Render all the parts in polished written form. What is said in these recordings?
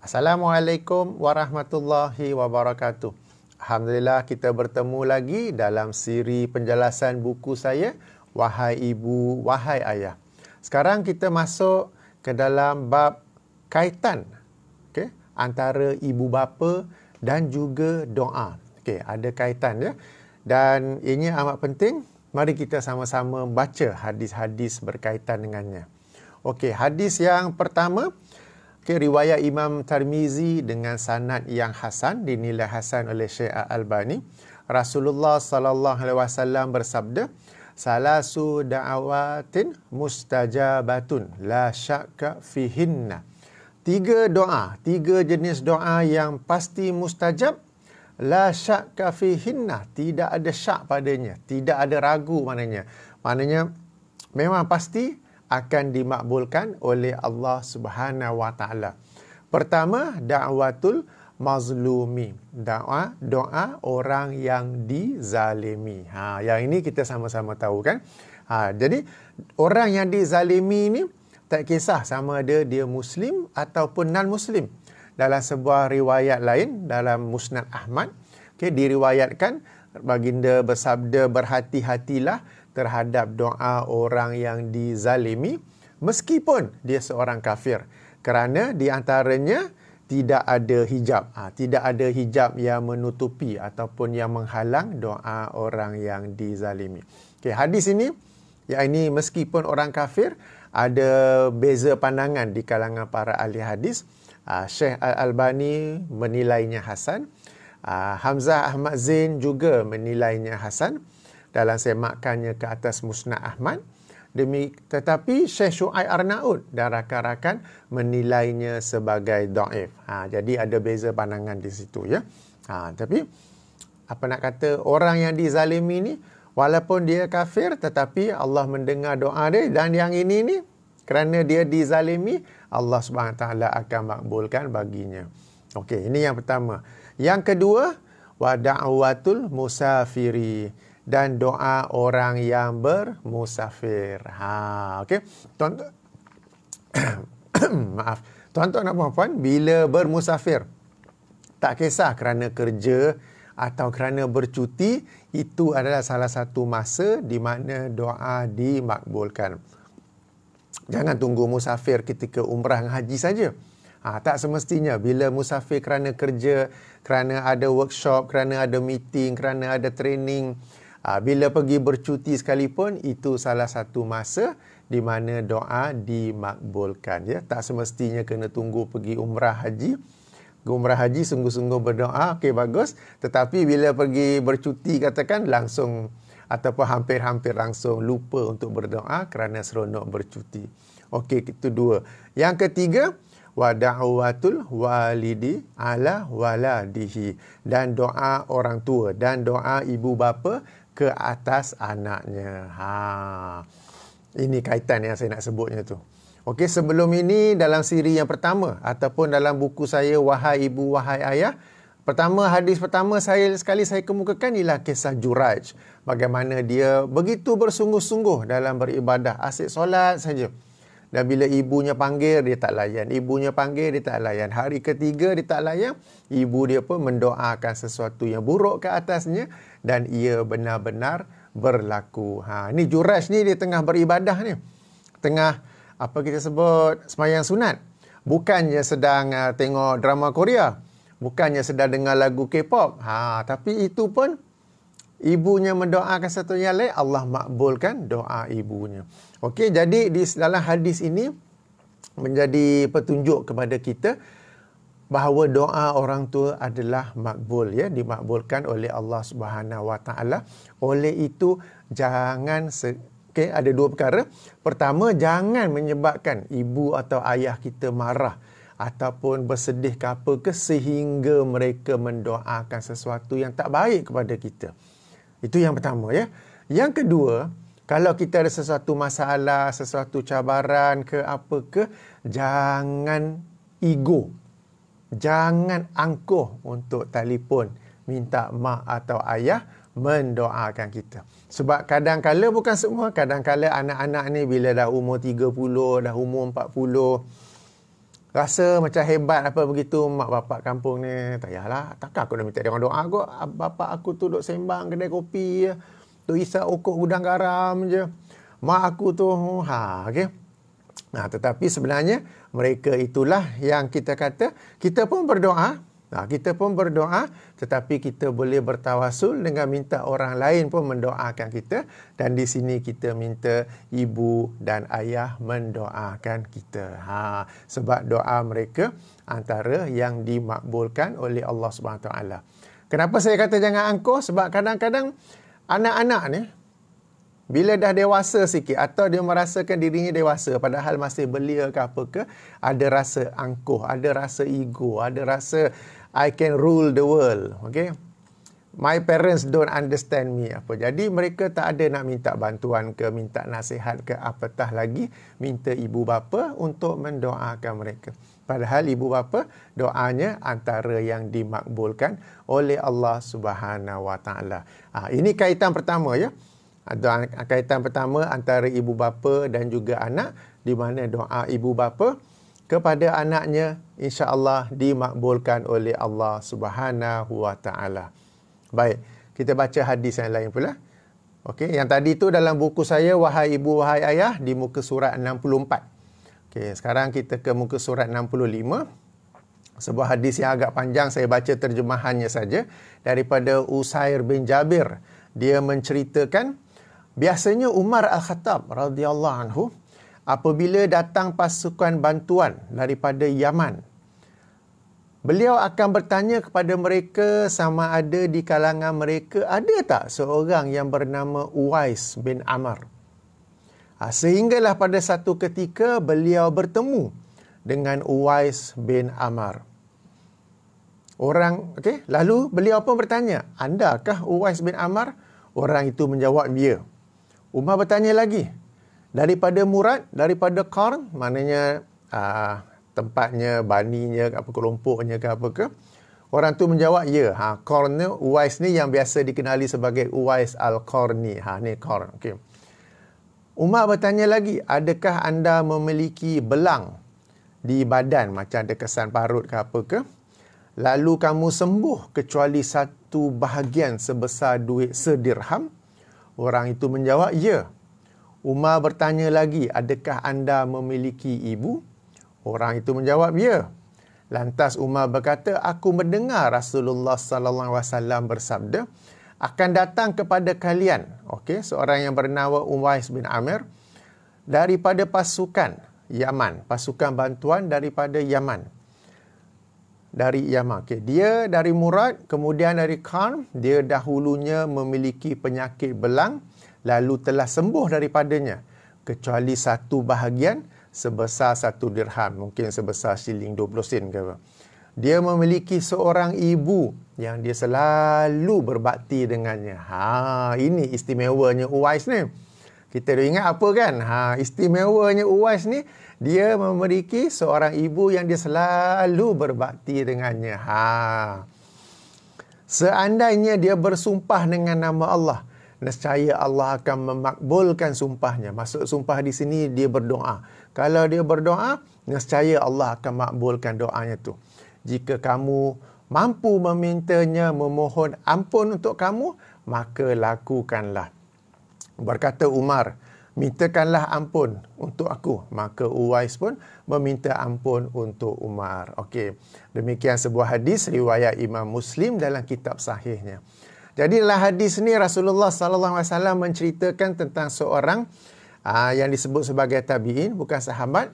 Assalamualaikum warahmatullahi wabarakatuh. Alhamdulillah kita bertemu lagi dalam siri penjelasan buku saya, Wahai Ibu, Wahai Ayah. Sekarang kita masuk ke dalam bab kaitan antara ibu bapa dan juga doa. Ada kaitan ya. Dan ini amat penting. Mari kita sama-sama baca hadis-hadis berkaitan dengannya. Hadis yang pertama, riwayat Imam Tirmizi dengan sanad yang hasan, dinilai hasan oleh Syekh Al-Albani. Rasulullah sallallahu alaihi wasallam bersabda, "Salasu da'awatin mustajabatun la syakka fihinna." Tiga jenis doa yang pasti mustajab, la syakka fihinna, tidak ada syak padanya, tidak ada ragu maknanya. Maknanya memang pasti akan dimakbulkan oleh Allah Subhanahu wa taala. Pertama, da'watul mazlumi. Doa orang yang dizalimi. Yang ini kita sama-sama tahu kan? Jadi orang yang dizalimi ini tak kisah sama ada dia muslim ataupun non-muslim. Dalam sebuah riwayat lain dalam Musnad Ahmad, diriwayatkan baginda bersabda, berhati-hatilah terhadap doa orang yang dizalimi meskipun dia seorang kafir, kerana di antaranya tidak ada hijab. Tidak ada hijab yang menutupi ataupun yang menghalang doa orang yang dizalimi. Hadis ini, ini meskipun orang kafir, ada beza pandangan di kalangan para ahli hadis. Syekh Al-Albani menilainya hasan. Hamzah Ahmad Zain juga menilainya hasan dalam semakannya ke atas Musnad Ahmad. Tetapi Syekh Syuaib Arnaud dan rakan-rakan menilainya sebagai dhaif. Jadi ada beza pandangan di situ ya. Tapi apa nak kata, orang yang dizalimi ni walaupun dia kafir tetapi Allah mendengar doa dia, dan yang ini ni kerana dia dizalimi, Allah Subhanahu taala akan makbulkan baginya. Ini yang pertama. Yang kedua, wa da'watul musafiri, dan doa orang yang bermusafir. Tuan-tuan, maaf. Tuan-tuan dan puan-puan, bila bermusafir, tak kisah kerana kerja atau kerana bercuti, itu adalah salah satu masa di mana doa dimakbulkan. Jangan tunggu musafir ketika umrah dan haji saja. Tak semestinya. Bila musafir kerana kerja, kerana ada workshop, kerana ada meeting, kerana ada training, bila pergi bercuti sekalipun, itu salah satu masa di mana doa dimakbulkan. Ya, tak semestinya kena tunggu pergi umrah haji. Umrah haji sungguh-sungguh berdoa, bagus. Tetapi bila pergi bercuti, katakan langsung ataupun hampir-hampir langsung lupa untuk berdoa kerana seronok bercuti. Itu dua. Yang ketiga, wa da'watul walidi ala waladihi, dan doa orang tua dan doa ibu bapa ke atas anaknya. Ini kaitan yang saya nak sebutnya tu. Sebelum ini dalam siri yang pertama ataupun dalam buku saya Wahai Ibu, Wahai Ayah, hadis pertama saya kemukakan ialah kisah Juraj. Bagaimana dia begitu bersungguh-sungguh dalam beribadah, asyik solat saja. Dan bila ibunya panggil, dia tak layan. Ibunya panggil, dia tak layan. Hari ketiga, dia tak layan. Ibu dia pun mendoakan sesuatu yang buruk ke atasnya, dan ia benar-benar berlaku. Ni Juraj ni, dia tengah beribadah ni. Tengah, apa kita sebut, sembahyang sunat. Bukannya sedang tengok drama Korea. Bukannya sedang dengar lagu K-pop. Tapi itu pun, ibunya mendoakan satu yang lain, Allah makbulkan doa ibunya. Jadi di dalam hadis ini menjadi petunjuk kepada kita bahawa doa orang tua adalah makbul, ya, dimakbulkan oleh Allah Subhanahu wa taala. Oleh itu jangan ada dua perkara. Pertama, jangan menyebabkan ibu atau ayah kita marah ataupun bersedih ke apa ke sehingga mereka mendoakan sesuatu yang tak baik kepada kita. Itu yang pertama, ya. Yang kedua, kalau kita ada sesuatu masalah, sesuatu cabaran ke apa ke, jangan ego. Jangan angkuh untuk telefon minta mak atau ayah mendoakan kita. Sebab kadang-kala, bukan semua, kadang-kala anak-anak ni bila dah umur 30, dah umur 40, rasa macam hebat apa begitu mak bapak kampung ni. Tak payahlah, takkan aku nak minta dia orang doa kot. Bapak aku tu duk sembang kedai kopi je, tu isap ukur gudang garam je. Mak aku tu okey. Nah, tetapi sebenarnya mereka itulah yang kita kata kita pun berdoa. Kita pun berdoa, tetapi kita boleh bertawasul dengan minta orang lain pun mendoakan kita. Dan di sini kita minta ibu dan ayah mendoakan kita. Sebab doa mereka antara yang dimakbulkan oleh Allah SWT. Kenapa saya kata jangan angkuh? Sebab kadang-kadang anak-anak ni, bila dah dewasa sikit atau dia merasakan dirinya dewasa padahal masih belia ke apa ke, ada rasa angkuh, ada rasa ego, ada rasa I can rule the world. Okay? My parents don't understand me. Jadi mereka tak ada nak minta bantuan ke, minta nasihat ke, apatah lagi minta ibu bapa untuk mendoakan mereka. Padahal ibu bapa doanya antara yang dimakbulkan oleh Allah Subhanahu Wa Taala. Ini kaitan pertama ya. Kaitan pertama antara ibu bapa dan juga anak, di mana doa ibu bapa kepada anaknya insya-Allah dimakbulkan oleh Allah Subhanahu Wa Taala. Baik, kita baca hadis yang lain pula. Okey, yang tadi tu dalam buku saya Wahai Ibu Wahai Ayah di muka surat 64. Okey, sekarang kita ke muka surat 65. Sebuah hadis yang agak panjang, saya baca terjemahannya saja daripada Usair bin Jabir. Dia menceritakan biasanya Umar Al-Khattab radhiyallahu anhu apabila datang pasukan bantuan daripada Yaman, beliau akan bertanya kepada mereka sama ada di kalangan mereka ada tak seorang yang bernama Uwais bin Amr. Sehinggalah pada satu ketika beliau bertemu dengan Uwais bin Amr. Lalu beliau pun bertanya, "Andakah Uwais bin Amr?" Orang itu menjawab, "Ya." Umar bertanya lagi, "Daripada Murad, daripada Qarn," maknanya tempatnya, baninya, apa kelompoknya ke apa ke. Orang tu menjawab, "Ya." Qarn ni, Uwais ni yang biasa dikenali sebagai Uwais Al-Qarni. Ni Qarn. Okay. Umar bertanya lagi, "Adakah anda memiliki belang di badan, macam ada kesan parut ke apa ke? Lalu kamu sembuh kecuali satu bahagian sebesar duit sedirham?" Orang itu menjawab, "Ya." Umar bertanya lagi, "Adakah anda memiliki ibu?" Orang itu menjawab, "Ya." Lantas Umar berkata, "Aku mendengar Rasulullah sallallahu alaihi wasallam bersabda, akan datang kepada kalian, seorang yang bernama Uwais bin Amir daripada pasukan Yaman, pasukan bantuan daripada Yaman. Dari Yaman. Dia dari Murad, kemudian dari Qarn. Dia dahulunya memiliki penyakit belang, lalu telah sembuh daripadanya, kecuali satu bahagian sebesar 1 dirham, mungkin sebesar shilling 20 sen ke apa. Dia memiliki seorang ibu yang dia selalu berbakti dengannya. Ini istimewanya Uwais ni. Kita dah ingat apa kan? Istimewanya Uwais ni, dia memiliki seorang ibu yang dia selalu berbakti dengannya. Seandainya dia bersumpah dengan nama Allah, nescaya Allah akan memakbulkan sumpahnya. Maksud sumpah di sini dia berdoa. Kalau dia berdoa, nescaya Allah akan makbulkan doanya tu. Jika kamu mampu memintanya, memohon ampun untuk kamu, maka lakukanlah. Berkata Umar, "Mintakanlah ampun untuk aku." Maka Uwais pun meminta ampun untuk Umar. Demikian sebuah hadis riwayat Imam Muslim dalam kitab sahihnya. Jadi dalam hadis ni Rasulullah sallallahu alaihi wasallam menceritakan tentang seorang yang disebut sebagai tabi'in, bukan sahabat,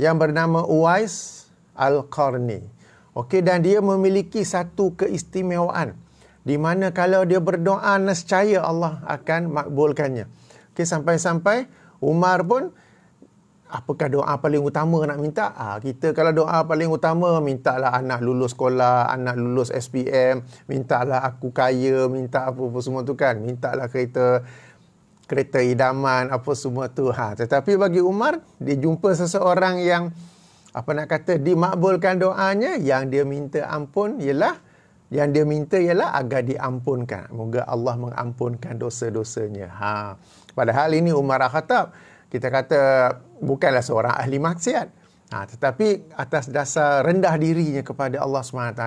yang bernama Uwais Al-Qarni. Dan dia memiliki satu keistimewaan, di mana kalau dia berdoa, nescaya Allah akan makbulkannya. Sampai-sampai Umar pun, apakah doa paling utama nak minta? Kita kalau doa paling utama, mintalah anak lulus sekolah, anak lulus SPM, mintalah aku kaya, minta apa-apa semua tu kan. Mintalah kereta idaman, apa semua tu. Tetapi bagi Umar, dia jumpa seseorang yang, dimakbulkan doanya, yang dia minta ampun ialah agar diampunkan. Moga Allah mengampunkan dosa-dosanya. Padahal ini Umar Al-Khattab, kita kata bukanlah seorang ahli maksiat. Tetapi atas dasar rendah dirinya kepada Allah SWT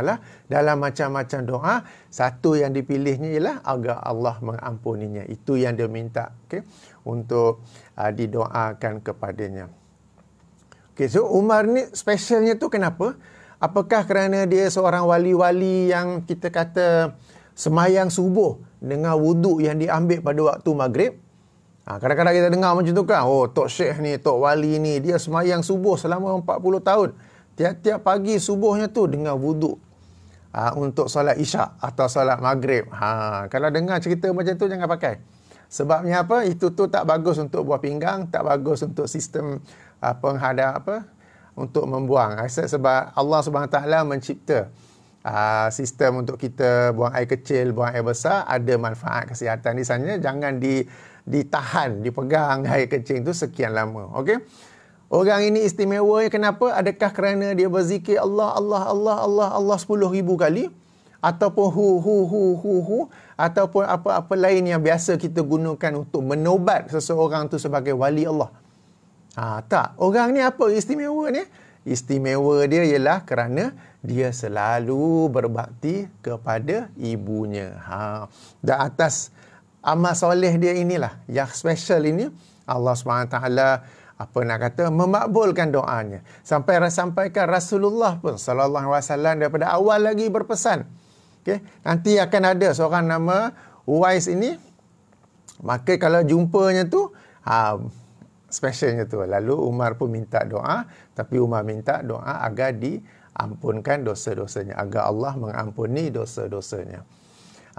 dalam macam-macam doa, satu yang dipilihnya ialah agar Allah mengampuninya. Itu yang dia minta, untuk didoakan kepadanya. So Umar ni specialnya tu kenapa? Apakah kerana dia seorang wali-wali yang kita kata semayang subuh dengan wuduk yang diambil pada waktu maghrib? Kadang-kadang kita dengar macam tu kan, Tok Syekh ni, Tok Wali ni, dia semayang subuh selama 40 tahun. Tiap-tiap pagi subuhnya tu dengan wuduk untuk solat isyak atau solat maghrib. Kalau dengar cerita macam tu, jangan pakai. Sebabnya apa? Itu tu tak bagus untuk buah pinggang, tak bagus untuk sistem untuk membuang. Sebab Allah SWT mencipta sistem untuk kita buang air kecil, buang air besar, ada manfaat kesihatan di sana. Jangan ditahan, dipegang air kecil itu sekian lama. Okey. Orang ini istimewa kenapa? Adakah kerana dia berzikir Allah 10,000 kali, ataupun hu ataupun apa-apa lain yang biasa kita gunakan untuk menobat seseorang tu sebagai wali Allah? Tak. Orang ni apa istimewa ni? Istimewa dia ialah kerana dia selalu berbakti kepada ibunya. Dan atas amal soleh dia inilah, yang special ini, Allah SWT memakbulkan doanya. Sampaikan Rasulullah pun sallallahu alaihi wasallam daripada awal lagi berpesan. Nanti akan ada seorang nama Uwais ini, maka kalau jumpanya tu, specialnya tu. Lalu Umar pun minta doa, tapi Umar minta doa agar diampunkan dosa-dosanya, agar Allah mengampuni dosa-dosanya.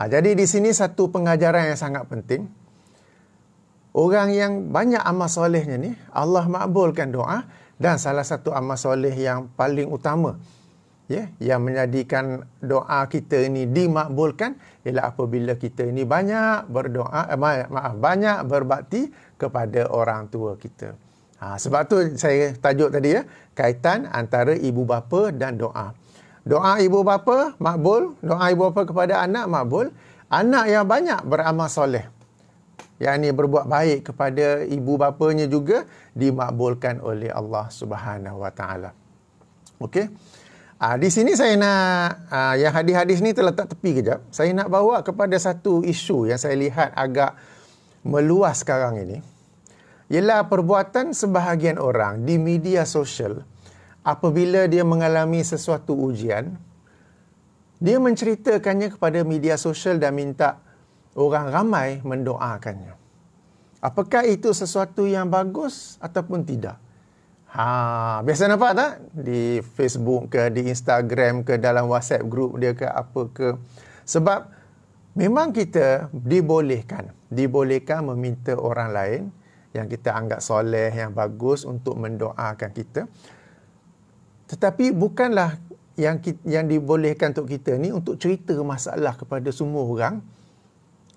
Jadi di sini satu pengajaran yang sangat penting. Orang yang banyak amal solehnya ni, Allah makbulkan doa, dan salah satu amal soleh yang paling utama, yang menjadikan doa kita ini dimakbulkan, ialah apabila kita ini banyak berdoa, banyak berbakti kepada orang tua kita. Sebab tu saya tajuk tadi, kaitan antara ibu bapa dan doa. Doa ibu bapa makbul, doa ibu bapa kepada anak makbul. Anak yang banyak beramal soleh, yang ini berbuat baik kepada ibu bapanya juga, dimakbulkan oleh Allah Subhanahu Wa Taala. Okey. Di sini saya nak, yang hadis-hadis ni terletak tepi kejap. Saya nak bawa kepada satu isu yang saya lihat agak meluas sekarang ini. Ialah perbuatan sebahagian orang di media sosial apabila dia mengalami sesuatu ujian, dia menceritakannya kepada media sosial dan minta orang ramai mendoakannya. Apakah itu sesuatu yang bagus ataupun tidak? Biasa nampak tak? Di Facebook ke, di Instagram ke, dalam WhatsApp group dia ke, apa ke. Sebab memang kita dibolehkan meminta orang lain yang kita anggap soleh, yang bagus untuk mendoakan kita. Tetapi bukanlah yang dibolehkan untuk kita ni untuk cerita masalah kepada semua orang,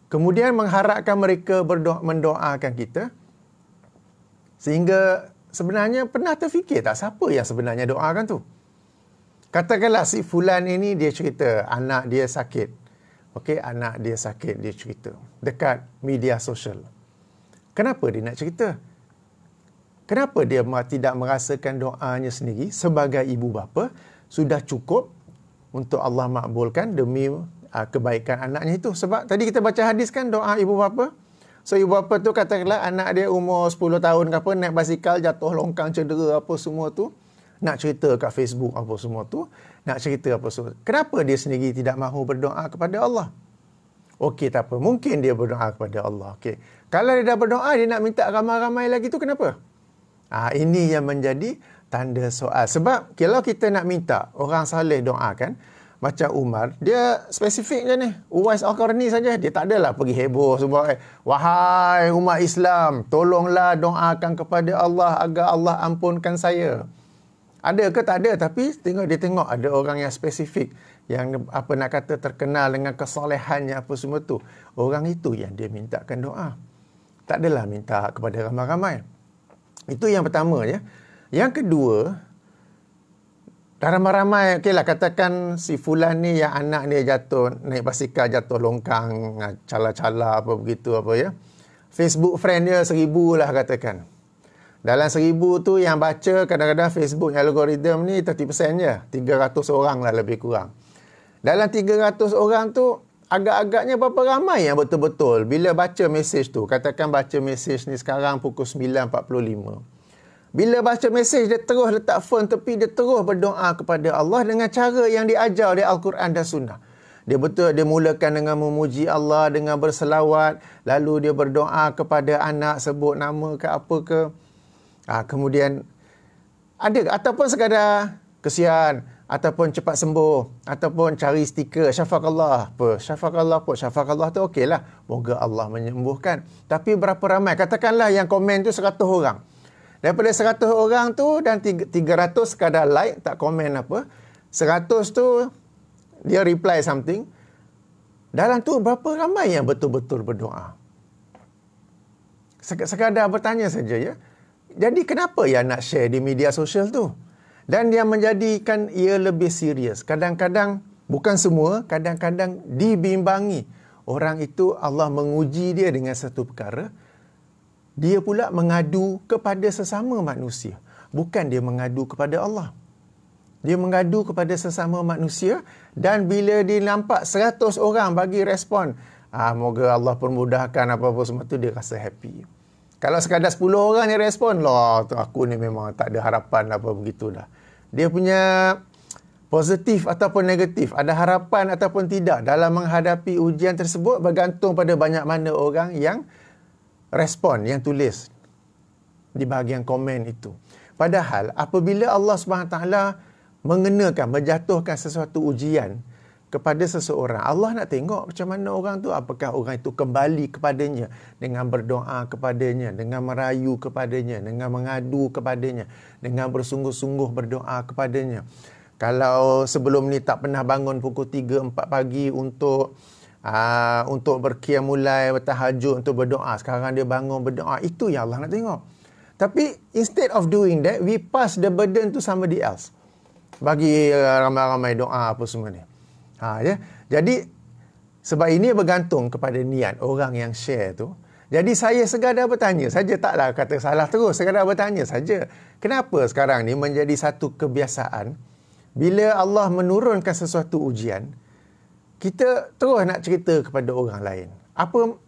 kemudian mengharapkan mereka mendoakan kita. Sehingga sebenarnya pernah terfikir tak siapa yang sebenarnya doakan tu? Katakanlah si fulan ini dia cerita anak dia sakit. Okey, anak dia sakit, dia cerita dekat media sosial. Kenapa dia nak cerita? Kenapa dia tidak merasakan doanya sendiri sebagai ibu bapa sudah cukup untuk Allah makbulkan demi kebaikan anaknya itu? Sebab tadi kita baca hadis kan, doa ibu bapa. So ibu bapa tu katakanlah anak dia umur 10 tahun ke apa, naik basikal, jatuh longkang, cedera apa semua tu, nak cerita kat Facebook apa semua tu, nak cerita apa semua. Kenapa dia sendiri tidak mahu berdoa kepada Allah? Okey, tak apa. Mungkin dia berdoa kepada Allah. Okey. Kalau dia dah berdoa, dia nak minta ramai-ramai lagi tu kenapa? Ini yang menjadi tanda soal. Sebab kalau kita nak minta orang saleh doakan, macam Umar, dia spesifik je ni. Uwais Al-Qarni saja. Dia tak adalah pergi heboh semua. Wahai umat Islam, tolonglah doakan kepada Allah agar Allah ampunkan saya. Ada ke tak ada, tapi dia tengok ada orang yang spesifik, yang terkenal dengan kesolehannya apa semua tu. Orang itu yang dia mintakan doa. Tak adalah minta kepada ramai-ramai. Itu yang pertama ya. Yang kedua, ramai-ramai, okeylah katakan si fulan ni yang anak dia jatuh, naik basikal jatuh longkang, cala-cala apa begitu apa ya. Facebook friend dia 1,000 lah katakan. Dalam 1000 tu yang baca, kadang-kadang Facebook algoritma ni 30% je. 300 orang lah lebih kurang. Dalam 300 orang tu, agak-agaknya berapa ramai yang betul-betul bila baca mesej tu. Katakan baca mesej ni sekarang pukul 9.45. Bila baca mesej, dia terus letak phone tepi, dia terus berdoa kepada Allah dengan cara yang diajar oleh Al-Quran dan Sunnah. Dia mulakan dengan memuji Allah, dengan berselawat, lalu dia berdoa kepada anak, sebut nama ke apa ke. Kemudian ada, ataupun sekadar kesian, ataupun cepat sembuh, ataupun cari stiker syafakallah syafakallah tu okeylah, moga Allah menyembuhkan. Tapi berapa ramai, katakanlah yang komen tu 100 orang. Daripada 100 orang tu, dan 300 sekadar like, tak komen apa, 100 tu dia reply something. Dalam tu berapa ramai yang betul-betul berdoa? Sekadar bertanya saja ya. Jadi kenapa yang nak share di media sosial tu? Dan yang menjadikan ia lebih serius. Kadang-kadang, bukan semua, kadang-kadang dibimbangi. Orang itu Allah menguji dia dengan satu perkara. Dia pula mengadu kepada sesama manusia. Bukan dia mengadu kepada Allah. Dia mengadu kepada sesama manusia. Dan bila dia nampak 100 orang bagi respon, moga Allah permudahkan apa-apa semua tu, dia rasa happy. Kalau sekadar 10 orang ni respon, lah aku ni memang tak ada harapan apa begitu dah. Dia punya positif ataupun negatif, ada harapan ataupun tidak dalam menghadapi ujian tersebut bergantung pada banyak mana orang yang respon, yang tulis di bahagian komen itu. Padahal apabila Allah SWT mengenakan, menjatuhkan sesuatu ujian kepada seseorang, Allah nak tengok macam mana orang tu, apakah orang itu kembali kepadanya dengan berdoa kepadanya, dengan merayu kepadanya, dengan mengadu kepadanya, dengan bersungguh-sungguh berdoa kepadanya. Kalau sebelum ni tak pernah bangun pukul 3-4 pagi untuk berqiyamul, bertahajud, untuk berdoa, sekarang dia bangun berdoa, itu yang Allah nak tengok. Tapi instead of doing that, we pass the burden to somebody else. Bagi ramai-ramai doa apa semua ni. Ya. Jadi, sebab ini bergantung kepada niat orang yang share tu. Jadi, saya sekadar bertanya saja, taklah kata salah terus, sekadar bertanya saja. Kenapa sekarang ni menjadi satu kebiasaan, bila Allah menurunkan sesuatu ujian, kita terus nak cerita kepada orang lain.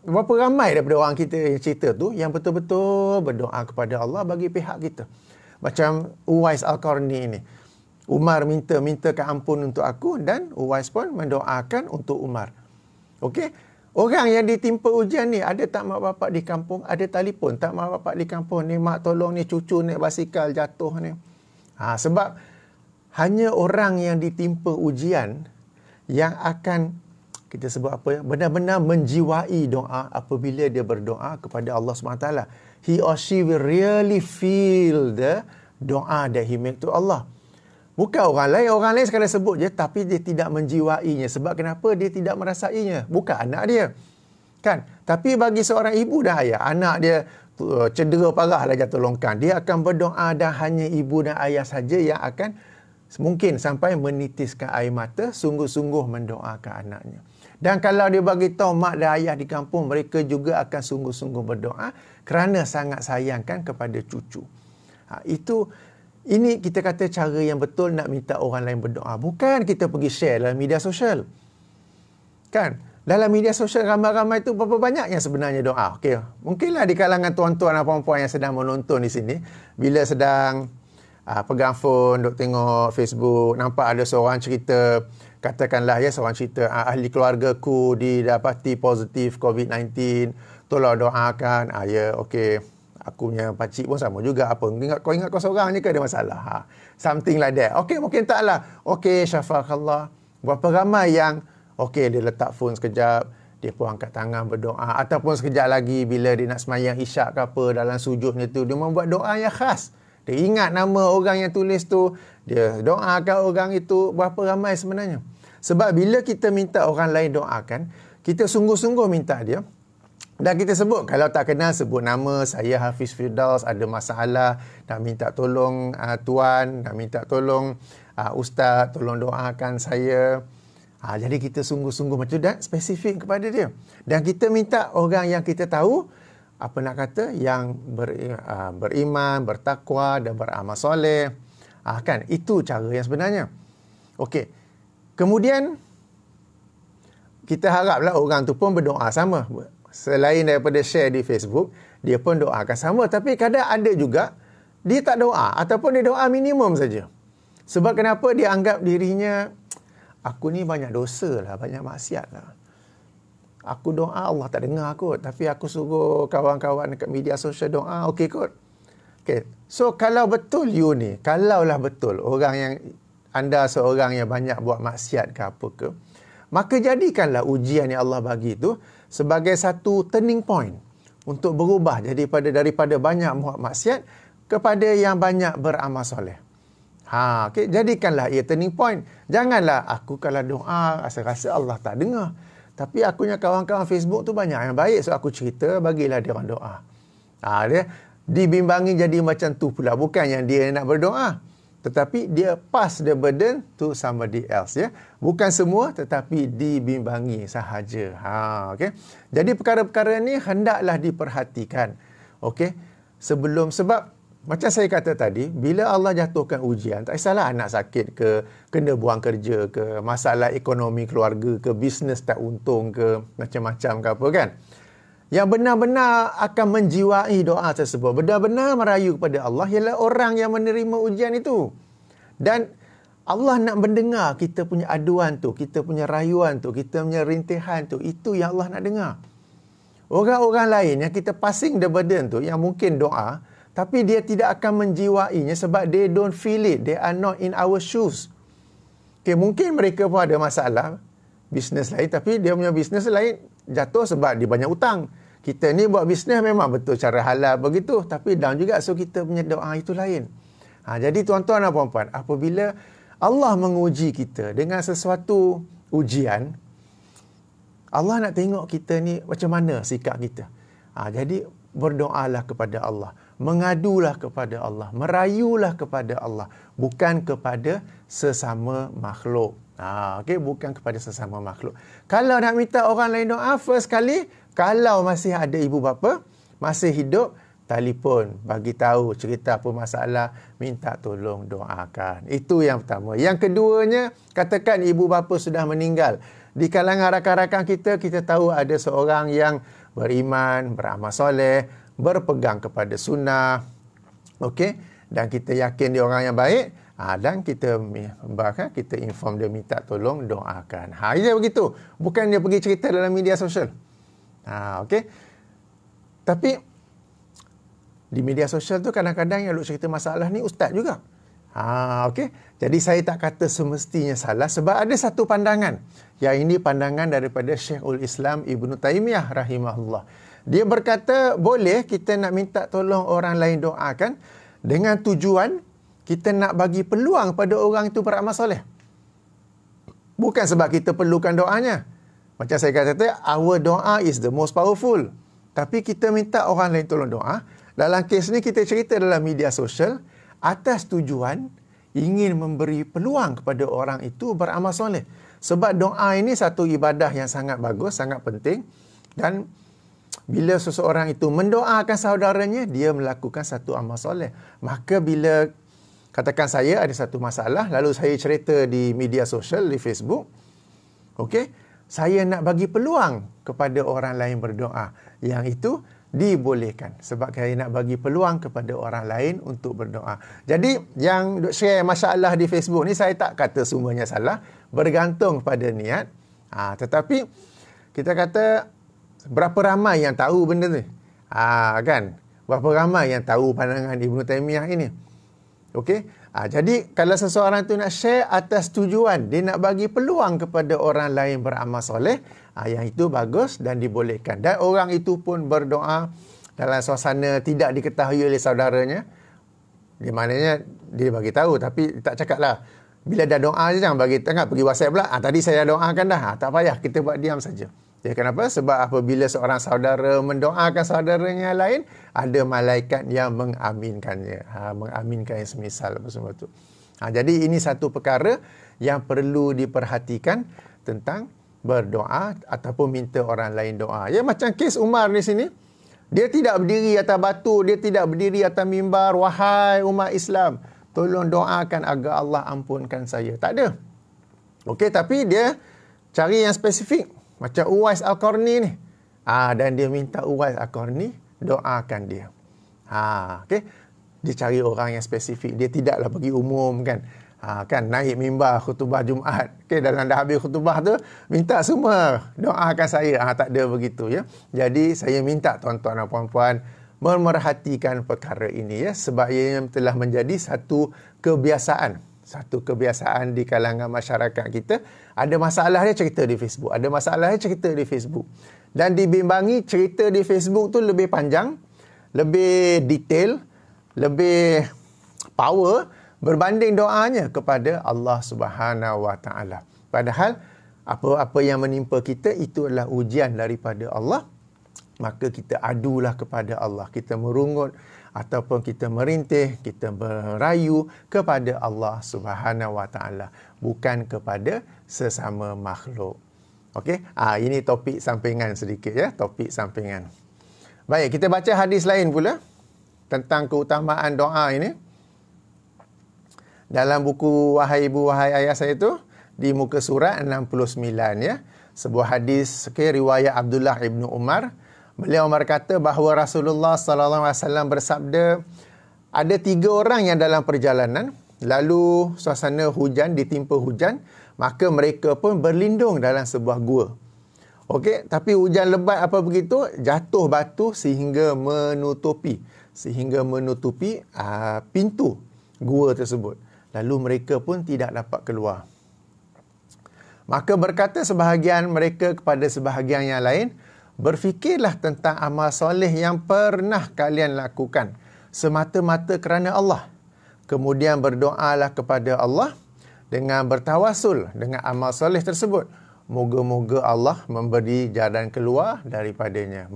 Berapa ramai daripada orang kita yang cerita tu, yang betul-betul berdoa kepada Allah bagi pihak kita. Macam Uwais Al-Qarni ini. Umar mintakan ampun untuk aku, dan Uwais pun mendoakan untuk Umar. Okey? Orang yang ditimpa ujian ni, ada tak mak bapak di kampung? Ada telefon tak mak bapak di kampung? Ni mak tolong ni cucu naik basikal jatuh ni. Sebab hanya orang yang ditimpa ujian yang akan, kita sebut apa ya, benar-benar menjiwai doa apabila dia berdoa kepada Allah SWT. He or she will really feel the doa that he make to Allah. Bukan orang lain sekadar sebut je, tapi dia tidak menjiwainya. Sebab kenapa? Dia tidak merasainya. Bukan anak dia. Kan? Tapi bagi seorang ibu dan ayah, anak dia cedera parah lah jatuh longkang, dia akan berdoa, dan hanya ibu dan ayah saja yang akan mungkin sampai menitiskan air mata, sungguh-sungguh mendoakan anaknya. Dan kalau dia bagi tahu mak dan ayah di kampung, mereka juga akan sungguh-sungguh berdoa kerana sangat sayangkan kepada cucu. Ini kita kata cara yang betul nak minta orang lain berdoa. Bukan kita pergi share dalam media sosial. Kan? Dalam media sosial ramai-ramai tu berapa banyak yang sebenarnya doa. Okey, mungkinlah di kalangan tuan-tuan dan puan-puan yang sedang menonton di sini, bila sedang pegang phone, duk tengok Facebook, nampak ada seorang cerita, katakanlah ya, seorang cerita, ahli keluargaku didapati positif COVID-19, tolong doakan. Ya, okey. Aku punya pakcik pun sama juga. Apa? Kau ingat kau seorang je ke ada masalah? Something like that. Okey, mungkin taklah. Okey, syafakallah. Berapa ramai yang, okey, dia letak phone sekejap, dia pun angkat tangan berdoa. Ataupun sekejap lagi, bila dia nak semayang isyak ke apa, dalam sujudnya tu, dia membuat doa yang khas. Dia ingat nama orang yang tulis tu, dia doakan orang itu. Berapa ramai sebenarnya? Sebab bila kita minta orang lain doakan, kita sungguh-sungguh minta dia. Dan kita sebut, kalau tak kenal, sebut nama, saya Hafiz Firdaus, ada masalah, nak minta tolong tuan, nak minta tolong ustaz, tolong doakan saya. Jadi kita sungguh-sungguh macam dan spesifik kepada dia. Dan kita minta orang yang kita tahu apa nak kata, yang beriman, bertakwa dan beramal soleh. Kan, itu cara yang sebenarnya. Okey. Kemudian kita haraplah orang tu pun berdoa sama. Selain daripada share di Facebook, dia pun doakan sama. Tapi kadang ada juga dia tak doa ataupun dia doa minimum saja. Sebab kenapa? Dia anggap dirinya, aku ni banyak dosa lah, banyak maksiat lah. Aku doa Allah tak dengar kot, tapi aku suruh kawan-kawan dekat media sosial doa, okey kot. Okay. So kalau betul you ni, kalaulah betul orang yang anda seorang yang banyak buat maksiat ke apa ke, maka jadikanlah ujian yang Allah bagi itu sebagai satu turning point untuk berubah daripada banyak buat maksiat kepada yang banyak beramal soleh. Okay. Jadikanlah ia turning point. Janganlah aku kalau doa rasa-rasa Allah tak dengar. Tapi akunya kawan-kawan Facebook tu banyak yang baik, so aku cerita, bagilah dia orang doa. Dia dibimbangi jadi macam tu pula. Bukan yang dia nak berdoa, tetapi dia pass the burden to somebody else. Ya? Bukan semua, tetapi dibimbangi sahaja. Okay? Jadi perkara-perkara ni hendaklah diperhatikan. Okay? Sebab macam saya kata tadi, bila Allah jatuhkan ujian, tak kisahlah anak sakit ke, kena buang kerja ke, masalah ekonomi keluarga ke, bisnes tak untung ke, macam-macam ke apa kan. Yang benar-benar akan menjiwai doa tersebut, benar-benar merayu kepada Allah, ialah orang yang menerima ujian itu. Dan Allah nak mendengar kita punya aduan tu, kita punya rayuan tu, kita punya rintihan tu, itu yang Allah nak dengar. Orang-orang lain yang kita passing the burden tu, yang mungkin doa, tapi dia tidak akan menjiwainya sebab they don't feel it. They are not in our shoes. Okay, mungkin mereka pun ada masalah bisnes lain, tapi dia punya bisnes lain jatuh sebab dia banyak hutang. Kita ni buat bisnes memang betul cara halal begitu, tapi down juga, so kita punya doa itu lain. Jadi tuan-tuan dan puan-puan, apabila Allah menguji kita dengan sesuatu ujian, Allah nak tengok kita ni macam mana sikap kita. Jadi berdoalah kepada Allah, mengadulah kepada Allah, merayulah kepada Allah, bukan kepada sesama makhluk. Okay, bukan kepada sesama makhluk. Kalau nak minta orang lain doa, first kali, kalau masih ada ibu bapa, masih hidup, telefon, bagi tahu, cerita apa masalah, minta tolong doakan. Itu yang pertama. Yang keduanya, katakan ibu bapa sudah meninggal. Di kalangan rakan-rakan kita, kita tahu ada seorang yang beriman, beramal soleh, berpegang kepada sunnah. Okey, dan kita yakin dia orang yang baik, dan kita bahkan kita inform dia, minta tolong doakan. Dia begitu. Bukan dia pergi cerita dalam media sosial. Okey. Tapi di media sosial tu kadang-kadang yang duk cerita masalah ni ustaz juga. Okey. Jadi saya tak kata semestinya salah, sebab ada satu pandangan. Yang ini pandangan daripada Syekhul Islam Ibn Taymiyah rahimahullah. Dia berkata, boleh kita nak minta tolong orang lain doakan dengan tujuan kita nak bagi peluang pada orang itu beramal soleh. Bukan sebab kita perlukan doanya. Macam saya kata tadi, our doa is the most powerful. Tapi kita minta orang lain tolong doa. Dalam kes ni kita cerita dalam media sosial atas tujuan ingin memberi peluang kepada orang itu beramal soleh. Sebab doa ini satu ibadah yang sangat bagus, sangat penting. Dan bila seseorang itu mendoakan saudaranya, dia melakukan satu amal soleh. Maka bila katakan saya ada satu masalah, lalu saya cerita di media sosial, di Facebook, okey, saya nak bagi peluang kepada orang lain berdoa. Yang itu dibolehkan. Sebab saya nak bagi peluang kepada orang lain untuk berdoa. Jadi, yang share masalah di Facebook ni, saya tak kata semuanya salah. Bergantung pada niat. Tetapi, kita kata, berapa ramai yang tahu benda ni? Kan? Berapa ramai yang tahu pandangan Ibn Taymiyah ini? Okey? Jadi, kalau seseorang tu nak share atas tujuan, dia nak bagi peluang kepada orang lain beramal soleh, yang itu bagus dan dibolehkan. Dan orang itu pun berdoa dalam suasana tidak diketahui oleh saudaranya. Di mananya dia bagi tahu, tapi tak cakap lah. Bila dah doa je, jangan bagi tengah pergi WhatsApp pula. Tadi saya dah doakan dah. Tak payah, kita buat diam saja. Ya, kenapa? Sebab apabila seorang saudara mendoakan saudaranya lain, ada malaikat yang mengaminkannya. Mengaminkan yang semisal apa semua tu. Jadi ini satu perkara yang perlu diperhatikan tentang berdoa ataupun minta orang lain doa. Ya, macam kes Umar di sini. Dia tidak berdiri atas batu, dia tidak berdiri atas mimbar, wahai umat Islam, tolong doakan agar Allah ampunkan saya. Tak ada. Okey, tapi dia cari yang spesifik. Macam Uwais Al-Qarni ni. Dan dia minta Uwais Al-Qarni doakan dia. Okey. Dia cari orang yang spesifik. Dia tidaklah pergi umum kan. Kan naik mimbar khutbah Jumaat. Okey, dalam dah habis khutbah tu, minta semua doakan saya. Tak ada begitu ya. Jadi saya minta tuan-tuan dan puan-puan memerhatikan perkara ini ya, sebab ia telah menjadi satu kebiasaan. Satu kebiasaan di kalangan masyarakat kita. Ada masalah dia cerita di Facebook. Ada masalah dia cerita di Facebook. Dan dibimbangi cerita di Facebook tu lebih panjang, lebih detail, lebih power berbanding doanya kepada Allah Subhanahu Wa Taala. Padahal apa-apa yang menimpa kita itu adalah ujian daripada Allah. Maka kita adulah kepada Allah. Kita merungut ataupun kita merintih, kita merayu kepada Allah Subhanahu Wa Taala, bukan kepada sesama makhluk. Okey, ini topik sampingan sedikit ya, topik sampingan. Baik, kita baca hadis lain pula tentang keutamaan doa ini. Dalam buku Wahai Ibu Wahai Ayah saya tu, di muka surat 69 ya. Sebuah hadis riwayat Abdullah ibnu Umar. Beliau berkata bahawa Rasulullah SAW bersabda, ada 3 orang yang dalam perjalanan, lalu suasana hujan, ditimpa hujan, maka mereka pun berlindung dalam sebuah gua. Okey, tapi hujan lebat apa begitu, jatuh batu sehingga menutupi pintu gua tersebut. Lalu mereka pun tidak dapat keluar. Maka berkata sebahagian mereka kepada sebahagian yang lain, berfikirlah tentang amal soleh yang pernah kalian lakukan semata-mata kerana Allah. Kemudian berdoalah kepada Allah dengan bertawasul dengan amal soleh tersebut. Moga-moga Allah memberi jalan keluar daripadanya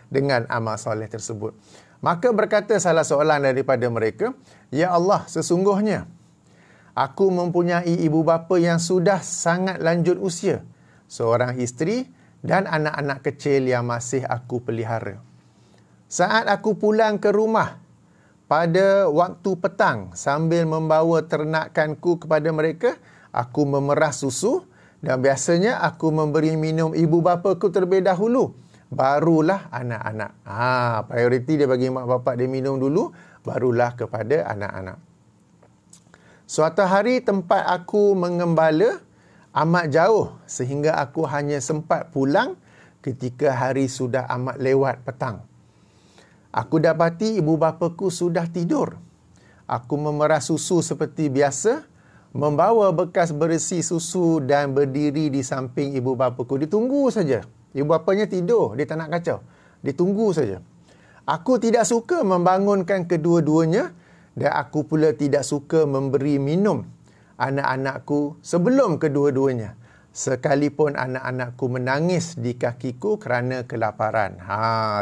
dengan amal soleh tersebut. Maka berkata salah seorang daripada mereka, ya Allah, sesungguhnya aku mempunyai ibu bapa yang sudah sangat lanjut usia, seorang isteri dan anak-anak kecil yang masih aku pelihara. Saat aku pulang ke rumah pada waktu petang sambil membawa ternakanku kepada mereka, aku memerah susu dan biasanya aku memberi minum ibu bapaku terlebih dahulu, barulah anak-anak. Prioriti dia bagi mak bapak dia minum dulu, barulah kepada anak-anak. Suatu hari tempat aku mengembala amat jauh sehingga aku hanya sempat pulang ketika hari sudah amat lewat petang. Aku dapati ibu bapaku sudah tidur. Aku memerah susu seperti biasa, membawa bekas berisi susu dan berdiri di samping ibu bapaku. Ditunggu saja. Ibu bapanya tidur, dia tak nak kacau. Ditunggu saja. Aku tidak suka membangunkan kedua-duanya dan aku pula tidak suka memberi minum anak-anakku sebelum kedua-duanya, sekalipun anak-anakku menangis di kakiku kerana kelaparan.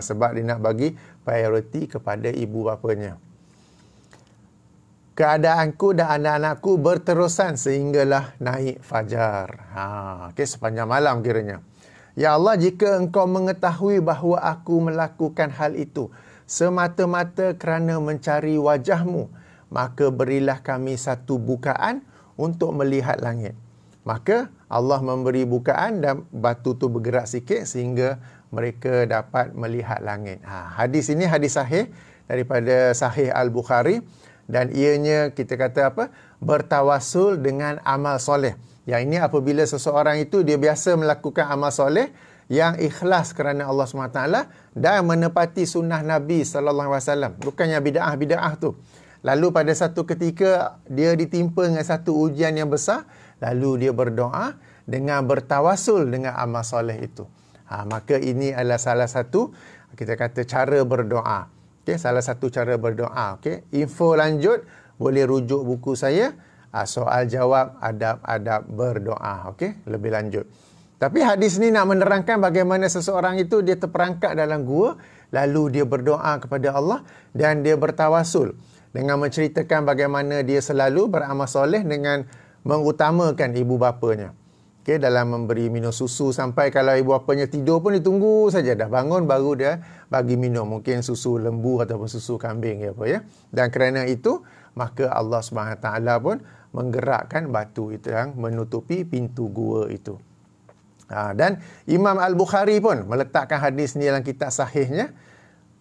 Sebab dia nak bagi prioriti kepada ibu bapanya. Keadaanku dan anak-anakku berterusan sehinggalah naik fajar. Sepanjang malam kiranya. Ya Allah, jika engkau mengetahui bahawa aku melakukan hal itu semata-mata kerana mencari wajahmu, maka berilah kami satu bukaan untuk melihat langit. Maka Allah memberi bukaan dan batu tu bergerak sikit sehingga mereka dapat melihat langit. Hadis ini hadis sahih daripada Sahih Al-Bukhari dan ianya kita kata apa? Bertawasul dengan amal soleh. Yang ini apabila seseorang itu dia biasa melakukan amal soleh yang ikhlas kerana Allah SWT dan menepati sunnah Nabi SAW. Bukannya bid'ah-bid'ah tu. Lalu pada satu ketika dia ditimpa dengan satu ujian yang besar, lalu dia berdoa dengan bertawasul dengan amal soleh itu. Maka ini adalah salah satu kita kata cara berdoa. Salah satu cara berdoa. Info lanjut boleh rujuk buku saya, soal jawab adab-adab berdoa. Lebih lanjut. Tapi hadis ni nak menerangkan bagaimana seseorang itu dia terperangkap dalam gua, lalu dia berdoa kepada Allah dan dia bertawasul dengan menceritakan bagaimana dia selalu beramal soleh dengan mengutamakan ibu bapanya. Okay, dalam memberi minum susu, sampai kalau ibu bapanya tidur pun ditunggu saja, dah bangun baru dia bagi minum, mungkin susu lembu ataupun susu kambing ya. Dan kerana itu maka Allah SWT pun menggerakkan batu itu yang menutupi pintu gua itu. Dan Imam Al-Bukhari pun meletakkan hadis ni dalam kitab sahihnya.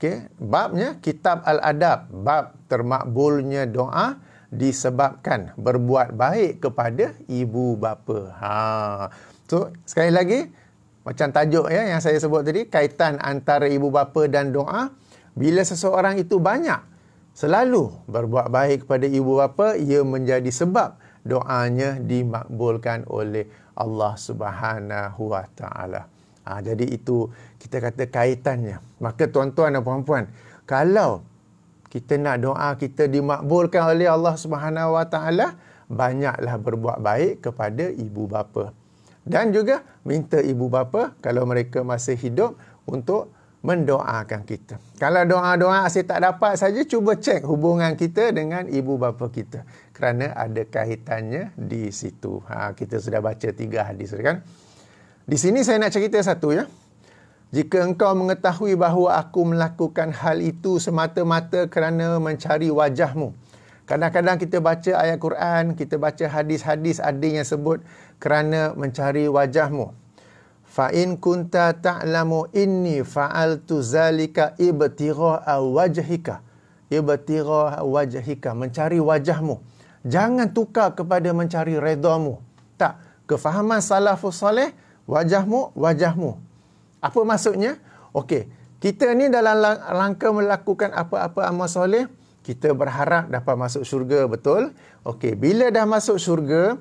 Okay, babnya Kitab Al-Adab, bab termakbulnya doa disebabkan berbuat baik kepada ibu bapa. So sekali lagi macam tajuk yang saya sebut tadi, kaitan antara ibu bapa dan doa. Bila seseorang itu banyak selalu berbuat baik kepada ibu bapa, ia menjadi sebab doanya dimakbulkan oleh Allah Subhanahu Wa Taala. Jadi itu kita kata kaitannya. Maka tuan-tuan dan puan-puan, kalau kita nak doa kita dimakbulkan oleh Allah Subhanahu Wa Taala, banyaklah berbuat baik kepada ibu bapa. Dan juga minta ibu bapa kalau mereka masih hidup untuk mendoakan kita. Kalau doa-doa asyik tak dapat saja, cuba cek hubungan kita dengan ibu bapa kita. Kerana ada kaitannya di situ. Kita sudah baca 3 hadis kan. Di sini saya nak cerita satu ya. Jika engkau mengetahui bahawa aku melakukan hal itu semata-mata kerana mencari wajahmu. Kadang-kadang kita baca ayat Quran, kita baca hadis-hadis, ada yang sebut kerana mencari wajahmu. Fa in kunta ta'lamu inni fa'altu zalika ibtigha'a wajhika. Ibtigha'a wajhika, mencari wajahmu. Jangan tukar kepada mencari redamu. Tak, kefahaman salafus salih, wajahmu. Apa maksudnya? Okey, kita ni dalam rangka melakukan apa-apa amal soleh, kita berharap dapat masuk syurga, betul? Okey, bila dah masuk syurga,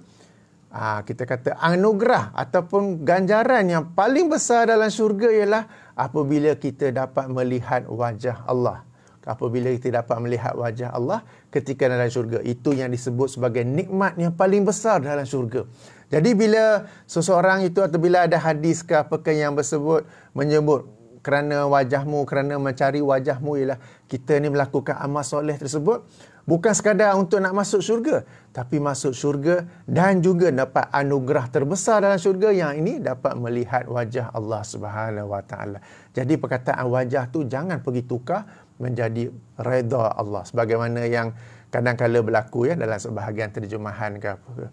kita kata anugerah ataupun ganjaran yang paling besar dalam syurga ialah apabila kita dapat melihat wajah Allah. Apabila kita dapat melihat wajah Allah ketika dalam syurga, itu yang disebut sebagai nikmat yang paling besar dalam syurga. Jadi bila seseorang itu atau bila ada hadis ke apakah yang menyebut kerana wajahmu, kerana mencari wajahmu, ialah kita ni melakukan amal soleh tersebut bukan sekadar untuk nak masuk syurga, tapi masuk syurga dan juga dapat anugerah terbesar dalam syurga, yang ini dapat melihat wajah Allah Subhanahu Wa Taala. Jadi perkataan wajah tu jangan pergi tukar menjadi redha Allah, sebagaimana yang kadang-kala berlaku ya dalam sebahagian terjemahan ke apa ke.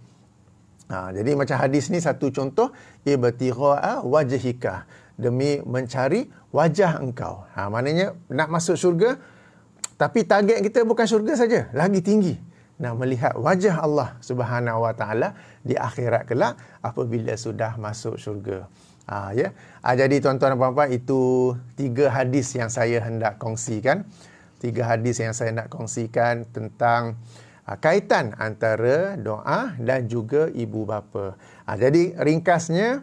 Jadi macam hadis ni satu contoh, ibtigha'a wajhika, demi mencari wajah engkau. Maknanya nak masuk syurga, tapi target kita bukan syurga saja, lagi tinggi nak melihat wajah Allah Subhanahu Wa Taala di akhirat kelak apabila sudah masuk syurga. Jadi tuan-tuan dan puan-puan, itu 3 hadis yang saya hendak kongsikan. 3 hadis yang saya nak kongsikan tentang kaitan antara doa dan juga ibu bapa. Jadi ringkasnya,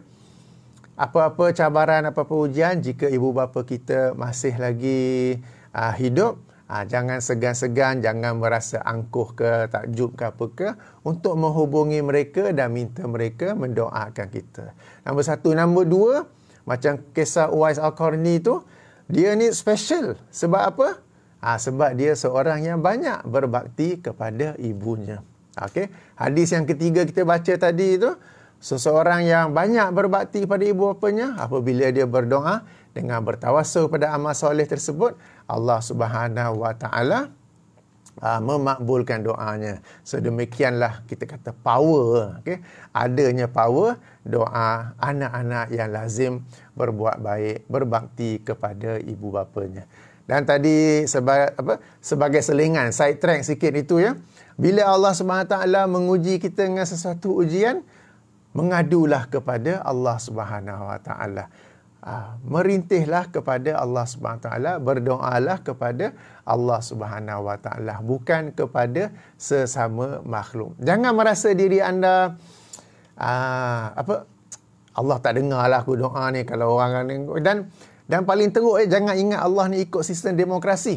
apa-apa cabaran, apa-apa ujian, jika ibu bapa kita masih lagi hidup, jangan segan-segan, jangan merasa angkuh ke, takjub ke apa ke, untuk menghubungi mereka dan minta mereka mendoakan kita. Nombor 1. Nombor 2, macam kisah Uwais Al-Qarni tu, dia ni special. Sebab apa? Sebab dia seorang yang banyak berbakti kepada ibunya. Okey. Hadis yang ketiga kita baca tadi tu, seseorang yang banyak berbakti kepada ibu bapanya, apabila dia berdoa dengan bertawassul pada amal soleh tersebut, Allah Subhanahu Wa Taala memakbulkan doanya. Sedemikianlah kita kata power, okey, adanya power doa anak-anak yang lazim berbuat baik, berbakti kepada ibu bapanya. Dan tadi sebagai selingan, side track sikit itu ya. Bila Allah SWT menguji kita dengan sesuatu ujian, mengadulah kepada Allah SWT. Merintihlah kepada Allah SWT, berdoalah kepada Allah SWT, bukan kepada sesama makhluk. Jangan merasa diri anda Allah tak dengar lah aku doa ni kalau orang ni. Dan paling teruk, jangan ingat Allah ni ikut sistem demokrasi.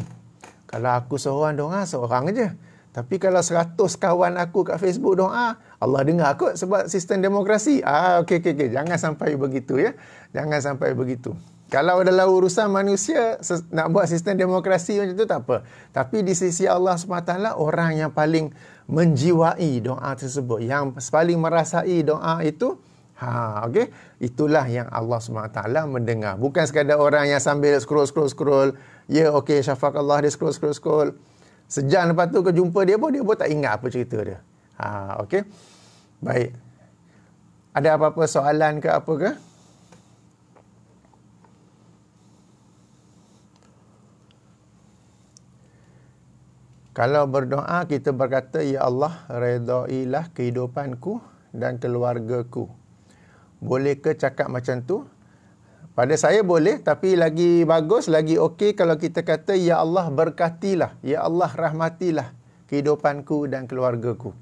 Kalau aku seorang doa, seorang aja. Tapi kalau 100 kawan aku kat Facebook doa, Allah dengar kot sebab sistem demokrasi. Okey. Jangan sampai begitu ya. Jangan sampai begitu. Kalau dalam urusan manusia, nak buat sistem demokrasi macam tu tak apa. Tapi di sisi Allah SWT, orang yang paling menjiwai doa tersebut, yang paling merasai doa itu Okey. Itulah yang Allah SWT mendengar. Bukan sekadar orang yang sambil scroll. Ya, okey, syafaq Allah, dia scroll. Sejam lepas tu kau jumpa dia pun tak ingat apa cerita dia. Okey. Baik. Ada apa-apa soalan ke apa ke? Kalau berdoa kita berkata, Ya Allah, redailah kehidupanku dan keluargaku. Boleh ke cakap macam tu? Pada saya boleh, tapi lagi bagus, lagi okey kalau kita kata, Ya Allah berkatilah, Ya Allah rahmatilah kehidupanku dan keluargaku.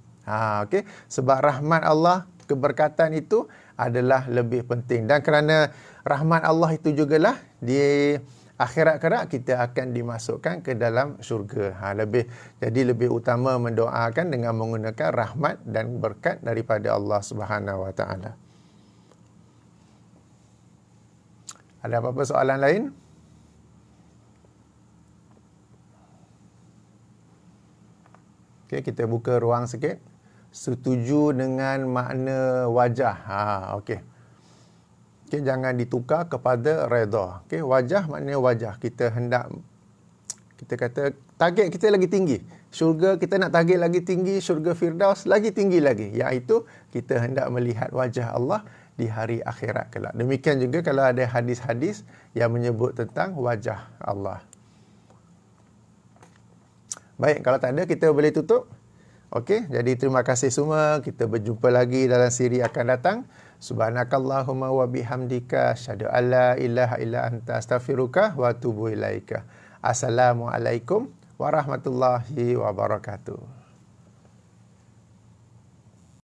Okey. Sebab rahmat Allah, keberkatan itu adalah lebih penting. Dan kerana rahmat Allah itu jugalah di akhirat kelak kita akan dimasukkan ke dalam syurga. Jadi lebih utama mendoakan dengan menggunakan rahmat dan berkat daripada Allah Subhanahu Wa Taala. Ada apa-apa soalan lain? Okey, kita buka ruang sikit. Setuju dengan makna wajah. Okey. Okay, jangan ditukar kepada redha. Okay, wajah maknanya wajah. Kita kata target kita lagi tinggi. Syurga kita nak target lagi tinggi, syurga Firdaus lagi tinggi lagi. Iaitu kita hendak melihat wajah Allah di hari akhirat kelak. Demikian juga kalau ada hadis-hadis yang menyebut tentang wajah Allah. Baik, kalau tak ada kita boleh tutup. Okey, jadi terima kasih semua. Kita berjumpa lagi dalam siri akan datang. Subhanakallahumma wa bihamdika asyhadu an la ilaha illa anta astaghfiruka wa atubu ilaika. Assalamualaikum warahmatullahi wabarakatuh.